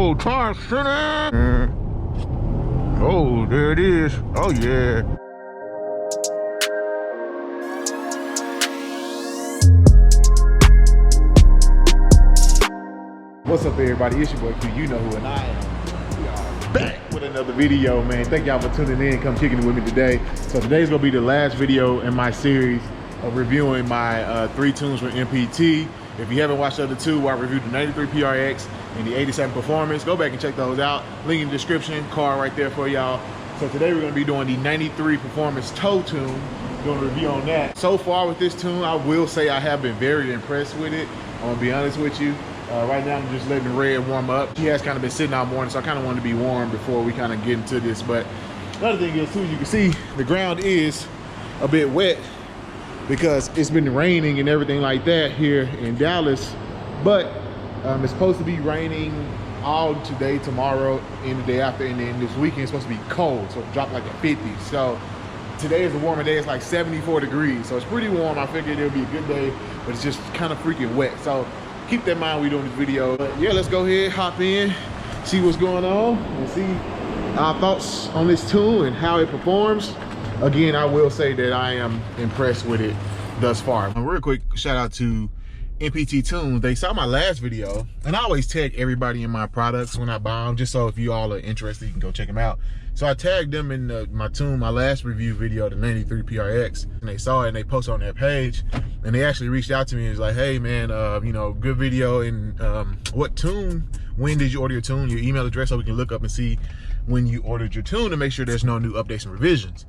Oh, Tar Center. Oh, there it is. Oh, yeah. What's up, everybody? It's your boy Q. You know who, and I am. We are back with another video, man. Thank y'all for tuning in. Come kicking it with me today. So today's gonna be the last video in my series of reviewing my 3 tunes from MPT. If you haven't watched the other 2, where I reviewed the 93 PRX and the 87 Performance, go back and check those out. Link in the description, card right there for y'all. So today we're gonna be doing the 93 Performance toe tune. Doing a review on that. So far with this tune, I will say I have been very impressed with it. I'm gonna be honest with you. Right now I'm just letting the red warm up. He has kind of been sitting all morning, so I kind of wanted to be warm before we kind of get into this. But another thing is too, you can see the ground is a bit wet because it's been raining and everything like that here in Dallas. But it's supposed to be raining all today, tomorrow, and the day after, and then this weekend it's supposed to be cold, so it dropped like a 50. So today is a warmer day. It's like 74 degrees, so it's pretty warm. I figured it'll be a good day, but it's just kind of freaking wet. So keep that in mind when we're doing this video. But yeah, let's go ahead, hop in, see what's going on, and see our thoughts on this tune and how it performs. Again, I will say that I am impressed with it thus far. A real quick shout out to MPT Tunes. They saw my last video, and I always tag everybody in my products when I buy them, just so if you all are interested, you can go check them out. So I tagged them in my tune, my last review video, the 93 PRX, and they saw it and they posted on their page, and they actually reached out to me and was like, hey man, you know, good video, and what tune, when did you order your tune, your email address, so we can look up and see when you ordered your tune to make sure there's no new updates and revisions.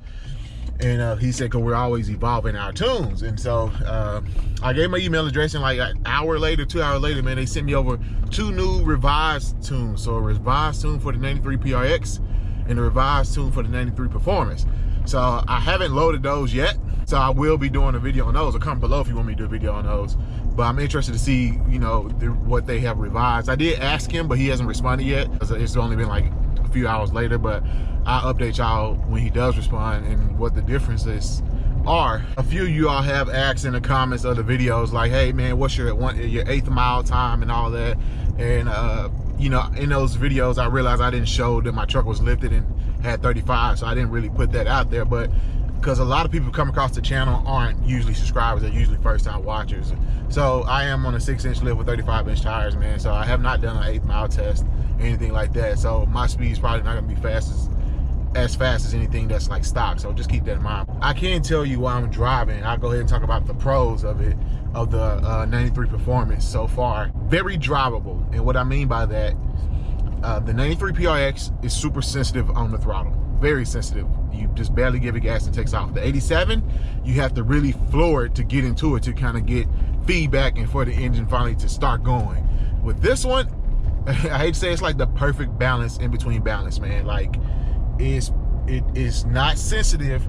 And he said, cause we're always evolving our tunes. And so I gave my email address, and like an hour later, 2 hours later, man, they sent me over 2 new revised tunes. So a revised tune for the 93 PRX and a revised tune for the 93 Performance. So I haven't loaded those yet. So I will be doing a video on those. Or comment below if you want me to do a video on those. But I'm interested to see, you know, what they have revised. I did ask him, but he hasn't responded yet. It's only been like a few hours later, but I'll update y'all when he does respond and what the differences are. A few of you all have asked in the comments of the videos like, hey man, what's your 8th mile time and all that. And you know, in those videos I realized I didn't show that my truck was lifted and had 35, so I didn't really put that out there. But because a lot of people who come across the channel aren't usually subscribers, they're usually first time watchers. So I am on a 6-inch lift with 35-inch tires, man. So I have not done an 8th mile test, anything like that. So my speed's probably not gonna be as fast as anything that's like stock. So just keep that in mind. I can tell you while I'm driving, I'll go ahead and talk about the pros of it, of the 93 Performance so far. Very drivable. And what I mean by that, the 93 PRX is super sensitive on the throttle. Very sensitive. You just barely give it gas and takes off. The 87, you have to really floor it to get into it, to kind of get feedback and for the engine finally to start going. With this one, I hate to say, it's like the perfect balance in between balance, man. Like it is not sensitive,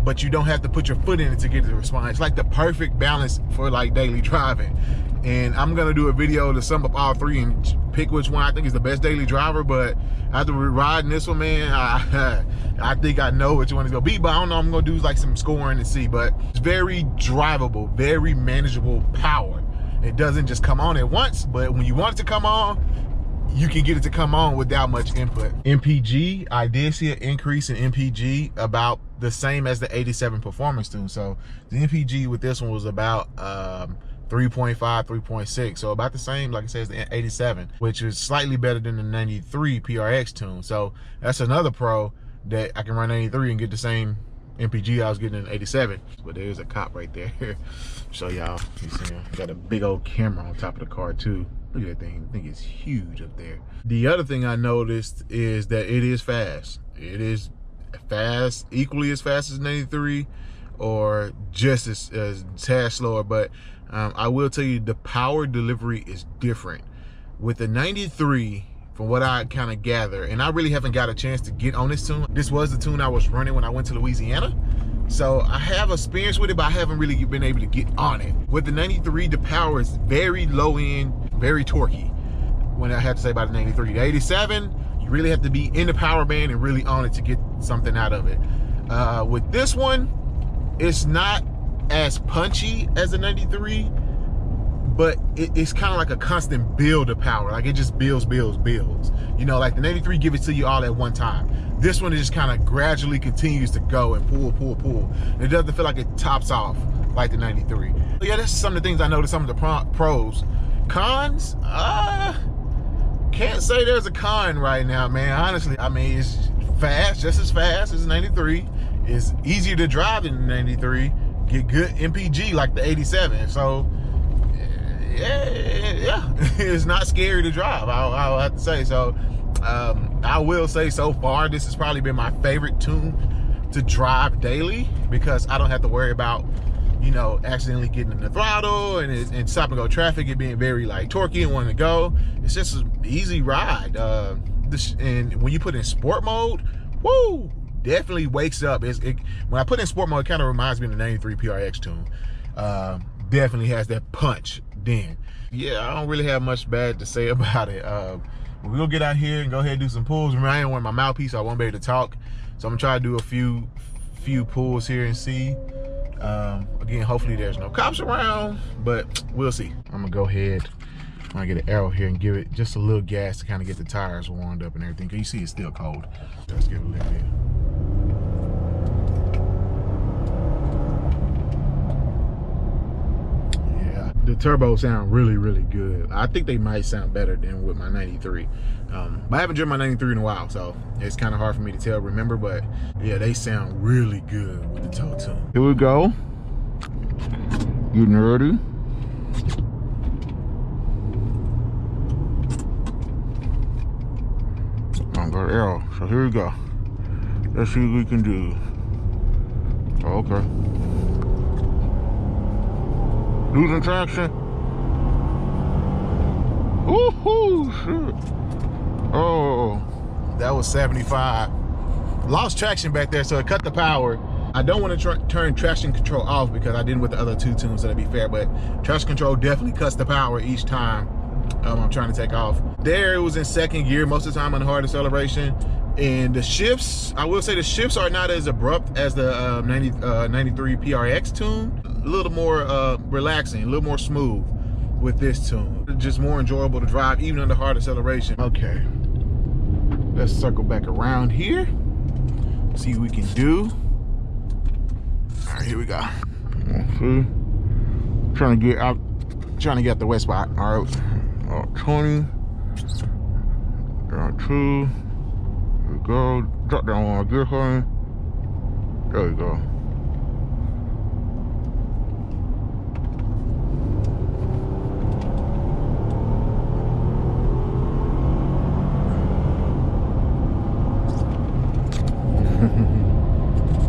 but you don't have to put your foot in it to get the response. It's like the perfect balance for like daily driving. And I'm gonna do a video to sum up all 3 and pick which one I think is the best daily driver. But after riding this one, man, I think I know which one is gonna be. But I don't know, I'm gonna do like some scoring and see. But it's very drivable, very manageable power. It doesn't just come on at once, but when you want it to come on, you can get it to come on without much input. MPG, I did see an increase in MPG about the same as the 87 Performance tune. So the MPG with this one was about 3.5, 3.6. So about the same, like I said, as the 87, which is slightly better than the 93 PRX tune. So that's another pro, that I can run 93 and get the same MPG I was getting in 87. But there's a cop right there. Show y'all. You see him? Got a big old camera on top of the car too. Look at that thing. I think it's huge up there. The other thing I noticed is that it is fast. It is fast, equally as fast as 93, or just as tad slower. But I will tell you, the power delivery is different. With the 93, from what I kind of gather, and I really haven't got a chance to get on this tune. This was the tune I was running when I went to Louisiana. So I have experience with it, but I haven't really been able to get on it. With the 93, the power is very low end, very torquey. When I have to say about the 93, the 87, you really have to be in the power band and really on it to get something out of it. With this one, it's not as punchy as the 93, but it's kind of like a constant build of power. Like it just builds. You know, like the 93 give it to you all at one time. This one, it just kind of gradually continues to go and pull. It doesn't feel like it tops off like the 93. But yeah, that's some of the things I noticed, some of the pros. Cons, can't say there's a con right now, man. Honestly, I mean, it's fast, just as fast as the 93. It's easier to drive than the 93. Get good MPG like the 87. So yeah, it's not scary to drive, I'll have to say. So I will say so far, this has probably been my favorite tune to drive daily, because I don't have to worry about, you know, accidentally getting in the throttle and stop and go traffic, it being very like torquey and wanting to go. It's just an easy ride. And when you put in sport mode, woo, definitely wakes up. When I put in sport mode, it kind of reminds me of the 93 PRX Tune. Definitely has that punch then. Yeah, I don't really have much bad to say about it. We're gonna get out here and go ahead and do some pulls. Remember, I ain't wearing my mouthpiece, so I won't be able to talk. So I'm gonna try to do a few pulls here and see. Again, hopefully there's no cops around, but we'll see. I'm gonna go ahead, I'm gonna get an arrow here and give it just a little gas to kind of get the tires warmed up and everything, because you see it's still cold. Let's give it a little bit. Yeah, the turbos sound really good. I think they might sound better than with my 93. But I haven't driven my 93 in a while, so it's kind of hard for me to remember, but yeah, they sound really good with the tow tune. Here we go. Getting ready. I'm got an arrow, so here we go. Let's see what we can do. Oh, okay. Losing traction. Woohoo! Shit. Oh, that was 75. Lost traction back there, so it cut the power. I don't want to turn traction control off, because I didn't with the other two tunes, so to be fair, but traction control definitely cuts the power each time I'm trying to take off. There, it was in second gear most of the time on hard acceleration. And the shifts, I will say the shifts are not as abrupt as the 93 PRX tune. A little more relaxing, a little more smooth with this tune. Just more enjoyable to drive, even under hard acceleration. Okay, let's circle back around here, see what we can do. All right, here we go. See, trying to get the wet spot. All right, 20, down 2. There we go. Drop down on gear horn. There we go.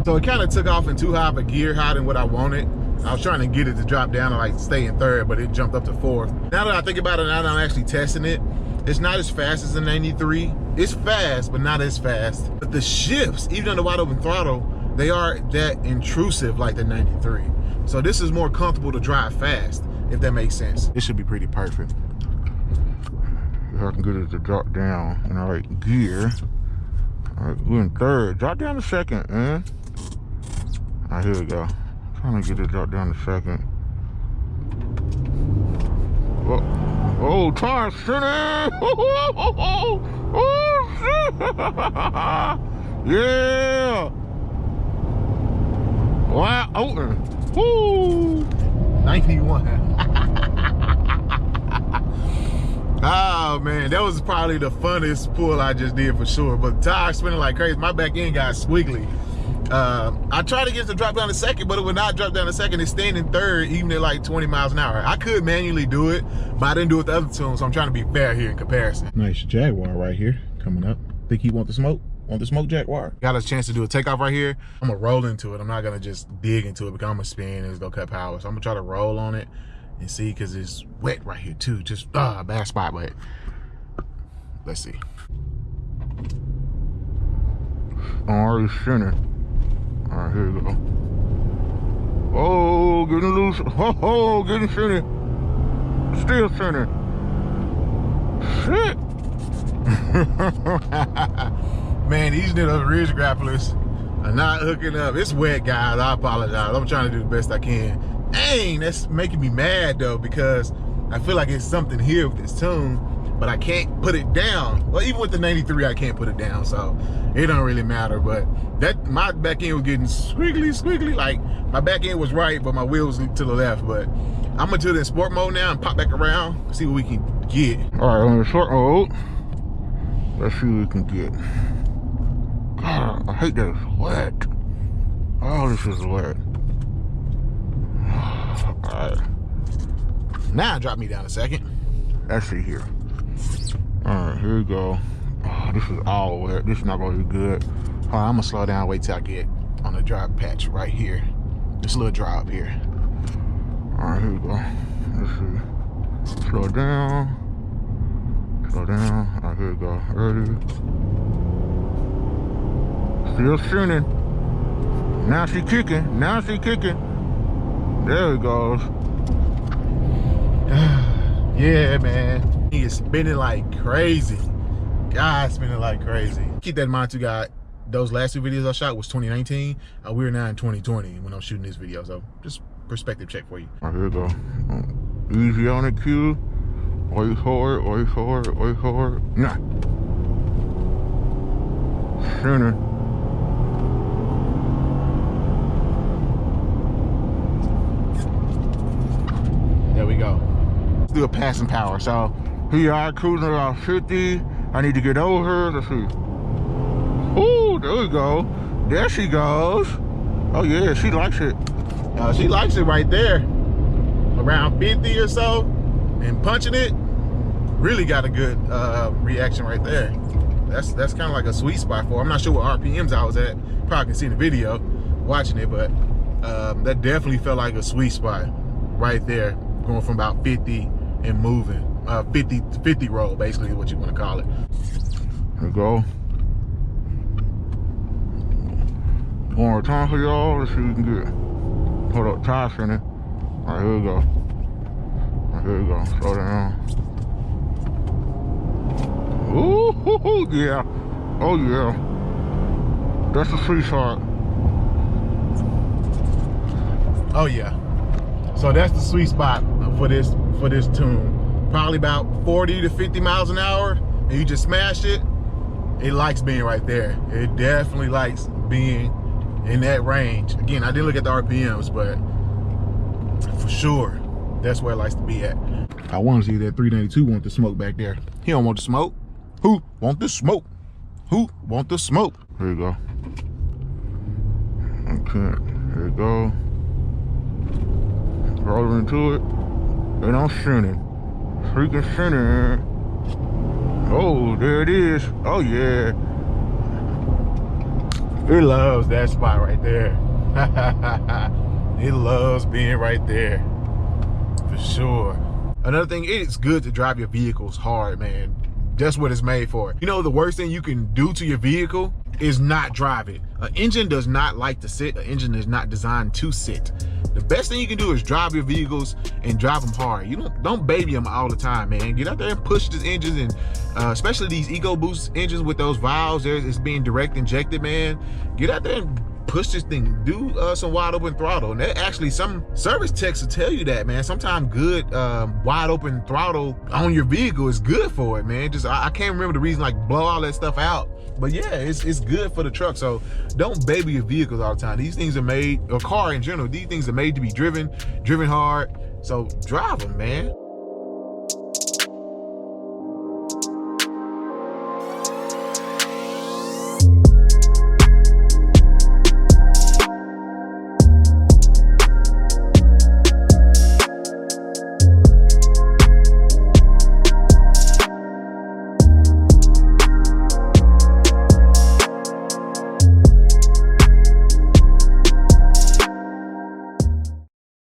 So it kind of took off in too high of a gear, higher than what I wanted. I was trying to get it to drop down and like stay in third, but it jumped up to fourth. Now that I think about it, now that I'm actually testing it, it's not as fast as the 93. It's fast, but not as fast. But the shifts, even on the wide open throttle, they are that intrusive like the 93. So this is more comfortable to drive fast, if that makes sense. It should be pretty perfect. If I can get it to drop down in the right gear. All right, we're in third. Drop down to second, man. All right, here we go. Trying to get it to drop down to second. Oh, tire spinning! Oh, shit! Yeah! Wow, open. Woo! 91. Oh man, that was probably the funnest pull I just did for sure. But the tire spinning like crazy. My back end got squiggly. I tried to get it to drop down to second, but it would not drop down to second. It's staying in third, even at like 20 miles an hour. I could manually do it, but I didn't do it with the other tunes, so I'm trying to be fair here in comparison. Nice Jaguar right here coming up. Think he want the smoke? Want the smoke, Jaguar? Got a chance to do a takeoff right here. I'm gonna roll into it. I'm not gonna just dig into it because I'm gonna spin and it's gonna cut power. So I'm gonna try to roll on it and see, because it's wet right here too. Just bad spot, but let's see. I'm already center. All right, here we go. Oh, getting loose. Oh, getting center. Still center. Shit. Man, these little ridge grapplers are not hooking up. It's wet, guys. I apologize. I'm trying to do the best I can. Dang, that's making me mad though, because I feel like it's something here with this tune, but I can't put it down. Well, even with the 93, I can't put it down, so it don't really matter. But my back end was getting squiggly. Like my back end was right, but my wheels to the left. But I'm gonna do it in sport mode now and pop back around, see what we can get. All right, on the short mode, let's see what we can get. God, I hate that it's wet. Oh, this is wet. All right. Now drop me down a second. Let's see here. All right, here we go. Oh, this is all wet. This is not gonna be good. All right, I'm gonna slow down, wait till I get on the drop patch right here. This little drop here. All right, here we go. Let's see. Slow down. Slow down. All right, here we go. Ready? Still spinning. Now she kicking. Now she kicking. There it goes. Yeah, man. He is spinning like crazy. God, spinning like crazy. Keep that in mind too, guys. Those last two videos I shot was 2019. We're now in 2020 when I'm shooting this video. So just perspective check for you. All right, here we go. Easy on the cue. Wait for it, wait for it, wait for it. Nah. Center. There we go. Let's do a passing power. So here you are, cruising around 50. I need to get over. Let's see. Ooh, there we go. There she goes. Oh yeah, she likes it. She likes it right there. Around 50 or so, and punching it. Really got a good reaction right there. That's kind of like a sweet spot for her. I'm not sure what RPMs I was at. Probably can see in the video watching it, but that definitely felt like a sweet spot right there, going from about 50 and moving. 50 roll, basically, what you want to call it. There we go. One more time for y'all. Let's see what we can get. Hold up, tire center. All right, here we go. All right, here we go. Slow down. Ooh, yeah. Oh, yeah. That's a sweet spot. Oh, yeah. So that's the sweet spot for this tune. Probably about 40 to 50 miles an hour, and you just smash it. It likes being right there. It definitely likes being in that range. Again, I didn't look at the RPMs, but for sure, that's where it likes to be at. I want to see that 392 want the smoke back there. He don't want the smoke. Who want the smoke? Who want the smoke? Here you go. Okay, here you go. Roll into it, and I'm shooting. Freaking center. Oh, there it is. Oh yeah. It loves that spot right there. It loves being right there. For sure. Another thing, it's good to drive your vehicles hard, man. That's what it's made for. You know, the worst thing you can do to your vehicle is not drive it. An engine does not like to sit. An engine is not designed to sit. The best thing you can do is drive your vehicles and drive them hard. You don't baby them all the time, man. Get out there and push these engines, and especially these Ecoboost engines with those valves. It's being direct injected, man. Get out there and push this thing. Do some wide open throttle. And that actually, some service techs will tell you that, man. Sometimes good wide open throttle on your vehicle is good for it, man. Just I can't remember the reason, like blow all that stuff out. But yeah, it's good for the truck. So don't baby your vehicles all the time. These things are made, or car in general, these things are made to be driven hard. So drive them, man.